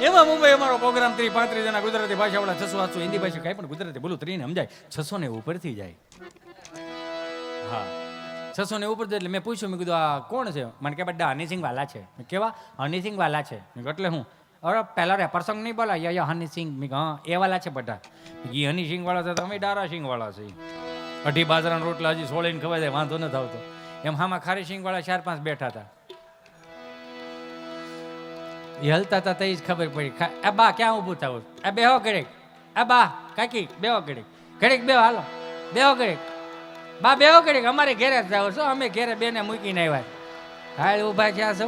એમાં મુંબઈ અમારો પ્રોગ્રામ 30-35 જણા ગુજરાતી ભાષાવાળા 600-700 હિન્દી ભાષા કાંઈ પણ ગુજરાતી બોલું 3 ને સમજાય 600 ને ઉપરથી જાય. હા 600 ને ઉપર એટલે મેં પૂછ્યું, મેં કીધું આ કોણ છે? મને કે બધા હનીસિંહ વાલા છે. મેં કેવા? હનીસિંહ વાલા છે. મેં એટલે હું અરે પહેલા રેપર સોંગ નહીં બોલા યા હનીસિંહ. મેં હા એ વાલા છે બધા. એ હનીસિંહ વાળા છે, તમે દારાસિંહ વાળા છે. અઢી બાજરાના રોટલા હજી સોળીને ખવાય જાય, વાંધો નથી આવતો. એમ હામાં ખારીસિંહ વાળા 4-5 બેઠા હતા. એ હલતા હતા તો જ ખબર પડી. આ બા ક્યાં ઊભું થવું? આ બેહો ઘડીક. આ બા કાકી બેહો ઘડીક. ઘડીક બેહો, હાલો બેહો ઘડીક. બા બેહો ઘડીક, અમારે ઘેરે જ જાવ છો, અમે ઘેરે બેને મૂકીને આવ્યા. હાલ ઊભા ક્યાં છો?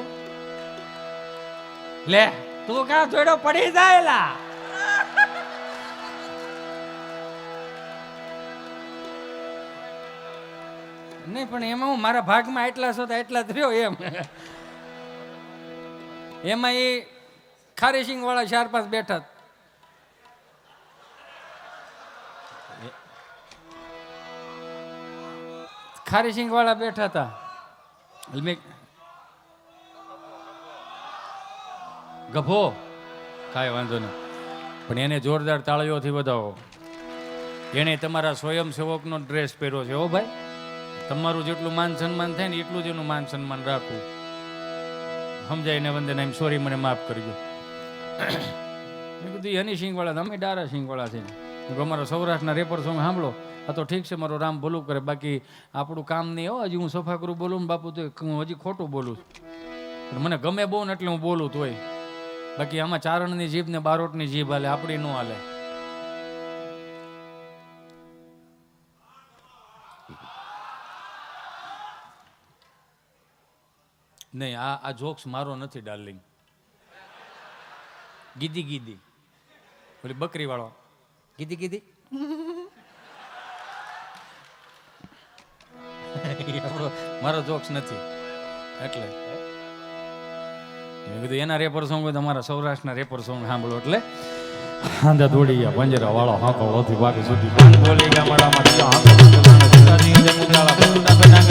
લે તું ક્યાં જોડો પડી જાયલા? નહીં પણ એમાં હું મારા ભાગમાં એટલા છો તો એટલા જ રહ્યો એમ. એમાં એ ખારીસિંગ વાળા 4-5 બેઠા. ખારીસિંગ વાળા બેઠા હતા. ગભો કાંઈ વાંધો નહીં, પણ એને જોરદાર તાળીઓથી વધાવો. એને તમારા સ્વયંસેવકનો ડ્રેસ પહેર્યો છે. હો ભાઈ, તમારું જેટલું માન સન્માન થાય ને એટલું જ એનું માન સન્માન રાખવું. સમજાય ને વંદન, એમ સોરી મને માફ કરજો. મેં કીધું હનીસિંહ વાળા અમે દારાસિંહ વાળા છે. અમારા સૌરાષ્ટ્રના રેપર સોંગ સાંભળો. આ તો ઠીક છે, મારો રામ ભલું કરે, બાકી આપણું કામ નહીં. હો હજી હું સફા કરું બોલું ને બાપુ, તો હું હજી ખોટું બોલું છું. મને ગમે બહુ ને એટલે હું બોલું તોય. બાકી આમાં ચારણની જીભ ને બારોટની જીભ હાલે, આપણી ન હાલે. નહીં, આ જોક્સ મારો નથી ડાર્લિંગ. ગીધી ગીધી ઓલી બકરી વાળો ગીધી ગીધી મારો જોક્સ નથી. એટલે મેં કીધું એના રેપર સોંગ હોય તો અમારા સૌરાષ્ટ્રના રેપર સોંગ સાંભળો. એટલે હાંધા દોડી ગયા પંજરા વાળો હાંકો લોથી બાકી સુધી બોલી ગયા માળામાં હાંકો સીતાજી જમુજાળા બસુડા બડાંગ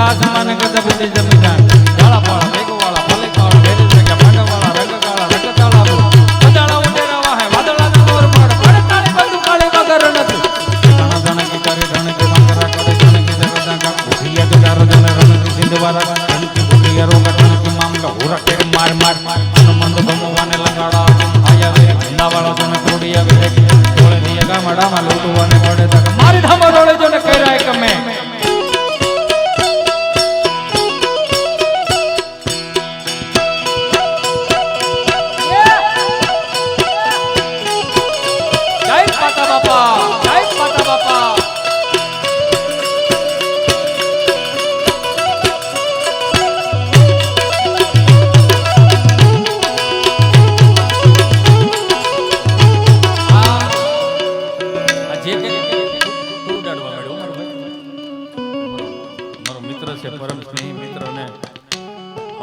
આસમાન ગદ બુદ્ધિ જમીદાર જાળા પાળા મેઘવાળા ફલેકાળા ભેજ જગ્યા પાંડવાળા રંગકાળા રંગતાળા બદાળા ઉડેરા વાહે વાદળા નોર પાડ પડે તાળી બંદુ કાળે વગર નથી ઘણા જણા કી કરે રણ કે બાંકરા કરે જણ કે જગદા કા ઉઠિયા તો દાર જલે રણ કે સિંધવારા રણ કે ઉઠિયા રો ગઠણ કે મામલા હોરા કે માર માર હનુમંત ગમવાને લંગાડા આયા વે અંડાવાળા જણ કોડિયા વે તોળે દિયા ગામડામાં લૂટવાને પડે તક મારી ધામો રોળે જોને કહેરાય કમે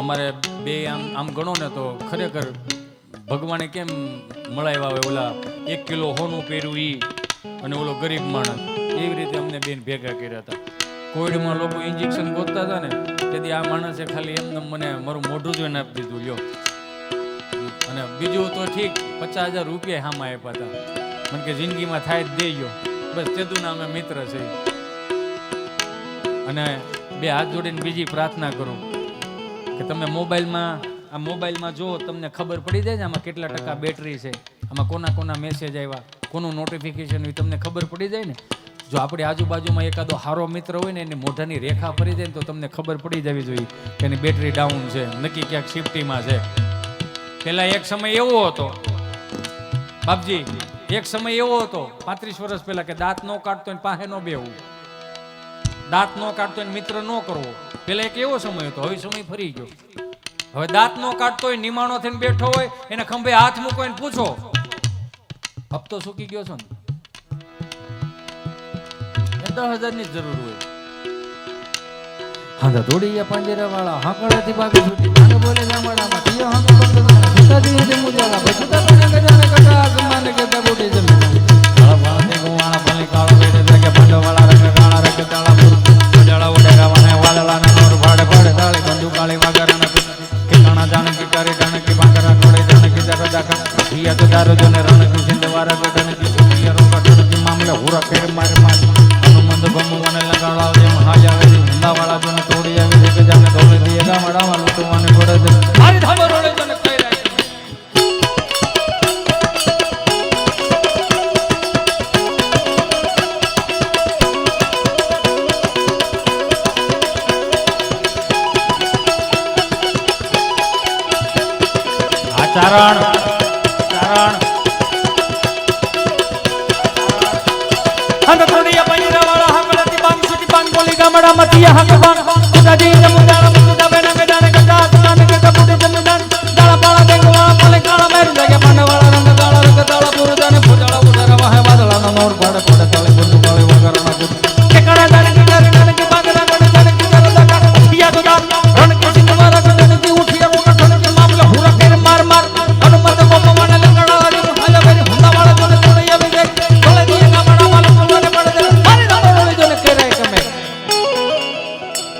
અમારે બે આમ ગણો ને તો ખરેખર ભગવાને કેમ મળાવ્યા હોય. ઓલા 1 કિલો હોનું પહેર્યું ઈ અને ઓલો ગરીબ માણસ, એવી રીતે અમને બેન ભેગા કર્યા હતા. કોવિડમાં લોકો ઇન્જેક્શન ગોતતા હતા ને તેથી આ માણસે ખાલી એમને મને મારું મોઢું જોઈને આપી દીધું. લ્યો, અને બીજું તો ઠીક 50,000 રૂપિયા હામાં આપ્યા હતા. મને કે જિંદગીમાં થાય જ દેજો, બસ તેદુના અમે મિત્ર છે. અને બે હાથ જોડીને બીજી પ્રાર્થના કરું કે તમે મોબાઈલમાં જો તમને ખબર પડી જાય ને આમાં કેટલા ટકા બેટરી છે, આમાં કોના કોના મેસેજ આવ્યા, કોનું નોટિફિકેશન હોય, તમને ખબર પડી જાય ને. જો આપણી આજુબાજુમાં એકાદો સારો મિત્ર હોય ને એની મોઢાની રેખા ફરી જાય ને તો તમને ખબર પડી જવી જોઈએ કે એની બેટરી ડાઉન છે, નક્કી ક્યાંક શિફ્ટીમાં છે. પેલા એક સમય એવો હતો બાપજી, એક સમય એવો હતો 35 વર્ષ પહેલા કે દાંત નો કાઢતો ને પાસે નો બેવું, દાંત નો કાઢતો ને મિત્ર નો કરવો. પેલા એક એવો સમય હતો, હવે સમય ફરી ગયો. હવે દાંત નો કાઢતો હોય, નિમાણો થઈને બેઠો હોય, એને ખંભે હાથ મૂકો ને પૂછો હપ્તો સૂકી ગયો છો ને, 10,000 ની જરૂર હોય. હાંધા દોડી પાંજરા વાળા હાંકડાથી ભાગી છૂટી માને બોલે ગામડામાં ટીયો હાંકો બંધ સીતાજી ને મુજાલા બચતા પણ ગજાને કટા આસમાન કે દબોડી જમીન કાળા વાળા ગોવાળા ભલે કાળા બેડે જગ્યા પાંડવાળા રંગ કાળા રંગ તાળા બજાળા ઉડેરા વાને વાદળાના નોર ભાડે ભાડે તાળી બંદુ કાળી વાગરાના કે કાણા જાણે કે કરે જાણે કે બાંકરા કોડે જાણે કે જગદા હિયા તો દારો જોને રણ કૃષ્ણ દ્વારા ગઢન કી પિયરો ગઢન કી મામલે હુરા કેર મારે માર હનુમંત ગમવાને લગાડાવ દે મહાજાવે હુંડા વાળા જોને તોડી આવે છે કે જાને દોલે દીએ ગામડા વાળું તો મને ગોડે દે મારી ધામો રોડે જોને કઈ રાય ચારણ ચારણ હંગ કોડિયા પૈરા વાળા હંગળતી બાંગ સુટી બાંગ બોલી ગામડા મતિયા હંગ બાંગ કુદાજી જમુદાળ મુકુદા બેના કે જાને કજા તાને કે કપુડી જમદાન દાળા પાળા દેગવા પાલે કાળા મેર જગે પાનવાળા રંગ કાળા રંગ તાળા પુરદાને ફુજાળા ઉડારા વાહે વાદળાનો નોર પાડે પાડે તાલે બંદુ કાળે વગરના કુદ કે કાળા જાને કે જાને કે બાંગડા ગણે જાને કે જરદા કા પિયા તો જાન રણ કે સિંહ મારા ગણે કે ઉઠિયા રોકા ઠણે કે મામલા હુરા કેર માર માર હનુમંત ગોપવાને લંગડાવા દે હાજા વેરી હુંડા વાળા જોને તોડી આવે દે તોલે દીએ ગામડા વાળા કોને પડે દે મારી દાડોળી જોને કેરાય કમે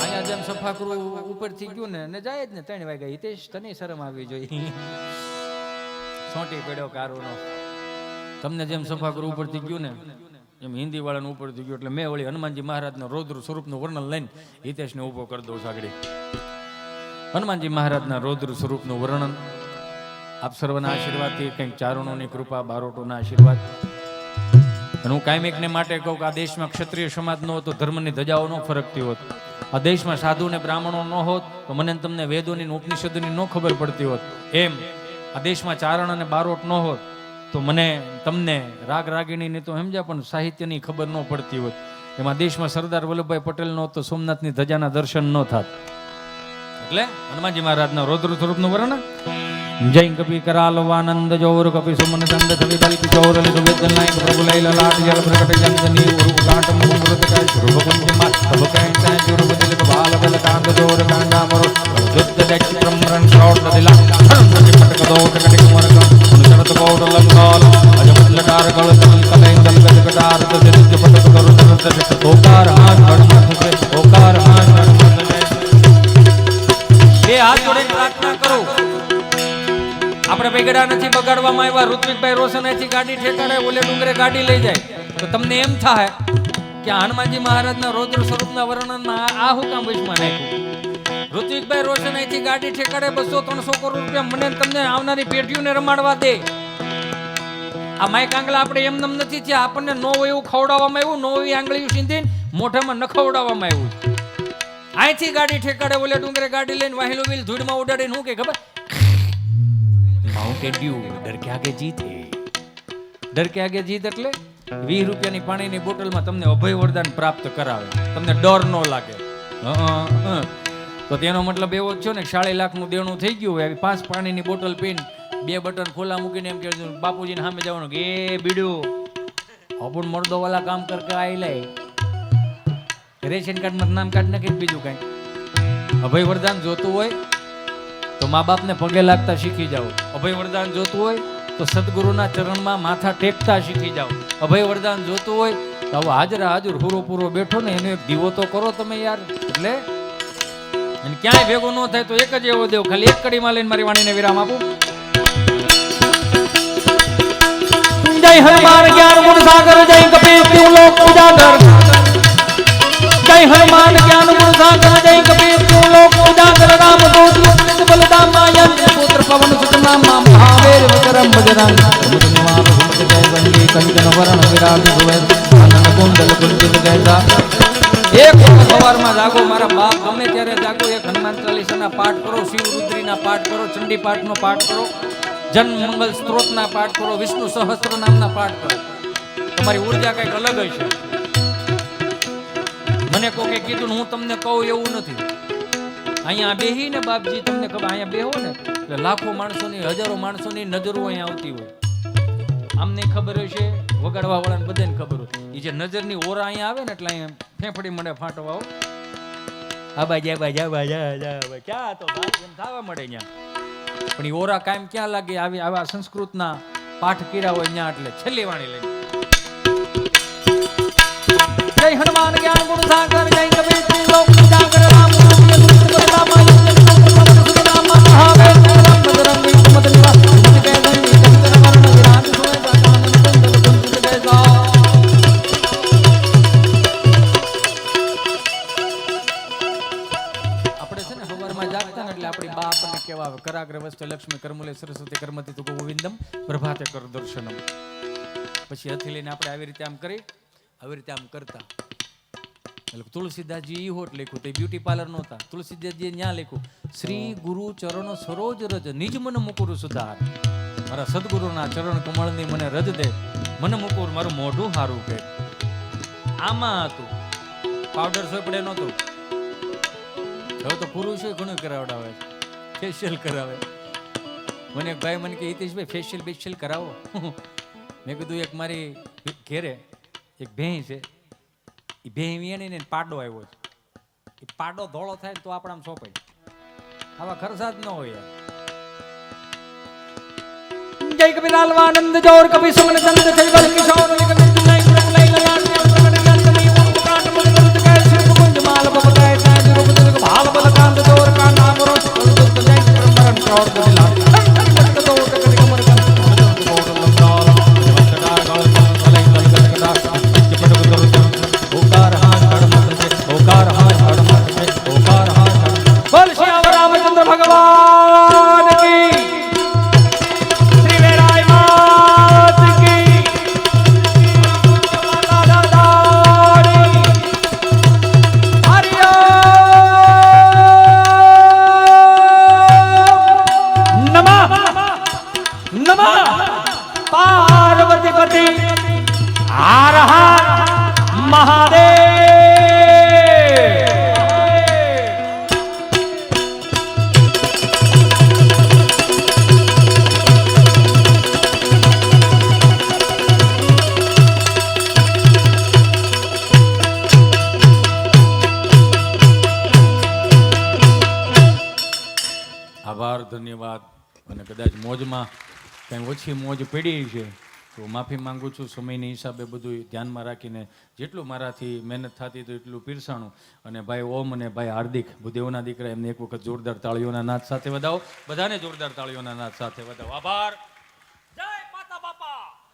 આયા જેમ સફા કરું ઉપરથી ગયું ને જાય જ ને 3 વાગ્યા હિતેશ તને શરમ આવી જોઈએ સોટી પડ્યો કારુનો તમને જેમ સફા કરું ઉપરથી ગયું ને એમ હિન્દી વાળાનું ઉપરથી ગયું એટલે મેં વળી હનુમાનજી મહારાજના રૌદ્ર સ્વરૂપનું વર્ણન લઈને હિતેશને ઊભો કરી દઉં સાગડી હનુમાનજી મહારાજના રૌદ્ર સ્વરૂપનું વર્ણન આપ સર્વના આશીર્વાદથી કંઈક ચારણોની કૃપા બારોટોના આશીર્વાદ અને હું કાયમિકને માટે કહું કે આ દેશમાં ક્ષત્રિય સમાજ ન હોત તો ધર્મની ધજાઓ ન ફરકતી હોત આ દેશમાં સાધુ ને બ્રાહ્મણો ન હોત તો મને તમને વેદોની ઉપનિષદોની ન ખબર પડતી હોત એમ આ દેશમાં ચારણ અને બારોટ ન હોત તો મને તમને રાગ રાગીણીની તો સમજ્યા પણ સાહિત્યની ખબર ન પડતી હોત એમાં દેશમાં સરદાર વલ્લભભાઈ પટેલ નો તો સોમનાથની ધજાના દર્શન ન થાત એટલે હનુમાનજી મહારાજના રૌદ્ર સ્વરૂપનું વર્ણન જય કપી કરાલવાનંદ જોર કપી સુમન ચંદ કવિ દલ કિશોર લિખ વેદન નાયક પ્રભુ લૈલ લાટ જલ પ્રગટ જંગની ઉરુ કાટ મુમૃત કા શુભ કુંજ મા સબ કૈતા જુર બદલ બાલ બલ કાંદ જોર કાંડા મરો જુદ્ધ દેખ બ્રહ્મરણ શોટ દિલા હરમ કે પટક દોટ કટક મરગ ઉનચરત કોટ લંકાલ અજમત લટાર ગળ તલ કલૈ દલ ગદ કટાર તજ પટક કર તજ ઓકાર હાથ ગણમત છે ઓકાર હાથ ગણમત છે બે હાથ જોડે પ્રાર્થના કરો આપણે બેગડા નથી બગાડવામાં આવ્યા ઋત્વિકભાઈ રોશનથી ગાડી ઠેકાડે ઓલે ડુંગરે ગાડી લઈ જાય તો તમને એમ થાય કે હનુમાનજી મહારાજના રૌદ્ર સ્વરૂપના વર્ણનમાં આ હું કામ વચમાં નાખ્યું ઋત્વિકભાઈ રોશનથી ગાડી ઠેકાડે 200-300 કરોડ રૂપિયા મને તમને આવનારી પેઢીઓને રમાડવા દે આ માઈક આંગળા આપણે એમ નમ નથી થયા આપણને નો હોય એવું ખવડાવવામાં આવ્યું નો હોય આંગળીઓ સીંધીને મોઢામાં ન ખવડાવવામાં આવ્યું અહીંથી ગાડી ઠેકાડે ઓલે ડુંગરે ગાડી લઈને વાહિલો વ્હીલ ધૂળમાં ઉડાડીને હું કે ખબર માઉન્ટેન ડ્યુ ડર કે આગે જીત હે ડર કે આગે જીત એટલે 20 રૂપિયાની પાણીની બોટલમાં તમને અભય વરદાન પ્રાપ્ત કરાવે તમને ડર ન લાગે તો તેનો મતલબ એવો જ છે ને 4.5 લાખનું દેણું થઈ ગયું હોય 5 પાણીની બોટલ પીને 2 બટન ખોલા મૂકીને એમ કે બાપુજીને સામે જવાનું કે એ બીડું અપુન મર્દો વાલા કામ કરકે આઈ લે રેશન કાર્ડમાં નામ કાર્ડ નાખી બીજું કઈ અભય વરદાન જોતું હોય તો મા બાપને પગે લાગતા શીખી જાઓ અભય વરદાન જોતું હોય તો સદગુરુના ચરણમાં માથા ટેકતા શીખી જાઓ અભય વરદાન જોતું હોય તો હવે હાજર પૂરો પૂરો બેઠો ને એનો એક દીવો તો કરો તમે યાર એટલે અને ક્યાંય ભેગો ન થાય તો એક જ એવો દેવ ખાલી એક કડીમાં લઈને મારી વાણીને વિરામ આપું જય હનુમાન જ્ઞાન ગુણ સાગર જય કપીર તું લોક ઉજાગર જય હનુમાન જ્ઞાન ગુણ સાગર જય કપીર તું લોક ઉજાગર રામ દૂત બલદામ માયન પુત્ર પવન સુત નામ મહાવીર વિક્રમ બજરંગ સમુદ્ર નિવાસ સમુદ્ર જય ગંગે કંચન વરણ વિરાજ સુવેદ આનંદ કુંડલ કુંજિત ગૈસા એક સવારમાં જાગો મારા બાપ ગમે ત્યારે જાગો એક હનુમાન ચાલીસાના પાઠ કરો શિવ રુદ્રીના પાઠ કરો ચંડી પાઠનો પાઠ કરો જન મંગલ સ્ત્રોતના પાઠ કરો વિષ્ણુ સહસ્ત્ર નામના પાઠ કરો તમારી ઉર્જા કંઈક અલગ હશે મને કોકે કીધું હું તમને કહું એવું નથી અહીંયા બેહીને બાપજી તમને ખબર અહીંયા બેહો ને એટલે લાખો માણસોની હજારો માણસોની નજરો અહીંયા આવતી હોય આમને ખબર હશે વગાડવા વાળાને બધાને ખબર હોય એ જે નજરની ઓરા અહીંયા આવે ને એટલે અહીંયા ફેફડી મળે ફાટવા ક્યાં તો એમ થવા મળે અહીંયા પણ એ ઓરા કાયમ ક્યાં લાગે આવી આવા સંસ્કૃતના પાઠ કર્યા હોય ત્યાં એટલે છેલ્લી વાણી લઈ જય હનુમાન જ્ઞાન ગુણ સાગર જય કબીર લોક ઉજાગર રામ રામ કૃપાગ્ર વસ્તે લક્ષ્મી કરમૂલે સરસ્વતી કર્મથી તું ગોવિંદમ પ્રભાતે કર દર્શનમ. પછી હથી લઈને આપણે આવી રીતે આમ કરી, આવી રીતે આમ કરતા. એટલે તુલસીદાસજી ઈ હોટ લખ્યું, તે બ્યુટી પાર્લર નહોતા. તુલસીદાસજીએ ન્યા લખ્યું, શ્રી ગુરુ ચરણ સરોજ રજ નિજ મન મુકુર સુધાર. મારા સદગુરુના ચરણ કમળની મને રજ દે, મન મુકુર મારું મોઢું હારું કે. આમાં હતું, પાવડર સોપડે નહોતું. હવે તો પુરુષો ઘણું કરાવડાવે, ફેશિયલ કરાવે. મને એક ભાઈ મને કે હિતેશભાઈ ફેશિયલ બેશિયલ કરાવો. મેં કીધું એક મારી ઘેરે એક ભેંસ છે, એ ભેં વીણીને પાડો આવ્યો છે. એ પાડો ધોળો થાય તો આપણે આમ સોંપાય. આવા ખર્ચા જ ન હોય યાર. જય કપિ લાલવાનંદ જોર કપિ સુમન ચંદ જય બલ કિશોર કપિ જય પ્રભુ લઈ લલાટ પ્રગટ જંતની ઓમ કાટ મન કરુત કે શિવ કુંજ માલ બબતાય તાજ રૂપ દુર્ગ ભાલ બલ કાંત જોર કા નામ રોષ કરુત જય બ્રહ્મરણ ચોર દિલાટ કટ તો કટ કમર કર કોટ લંગાલ જવતડા ગાલ લઈ લલ ગડા ચપટ કરુત ઓકાર હાથ કડમત છે, ઓકાર હાથ કડમત છે, ઓકાર હાથ બોલ શ્યામ રામચંદ્ર ભગવાન કી પાર્વતી પતિ હર હર મહાદેવ. આભાર, ધન્યવાદ. અને કદાચ મોજમાં કંઈ ઓછી મોજ પડી છે તો માફી માંગુ છું. સમયની હિસાબે બધું ધ્યાનમાં રાખીને જેટલું મારાથી મહેનત થતી તો એટલું પીરસાણું. અને ભાઈ ઓમ અને ભાઈ હાર્દિક ભૂદેવના દીકરા, એમને એક વખત જોરદાર તાળીઓના નાદ સાથે વધાવો. બધાને જોરદાર તાળીઓના નાદ સાથે વધાવો. આભાર.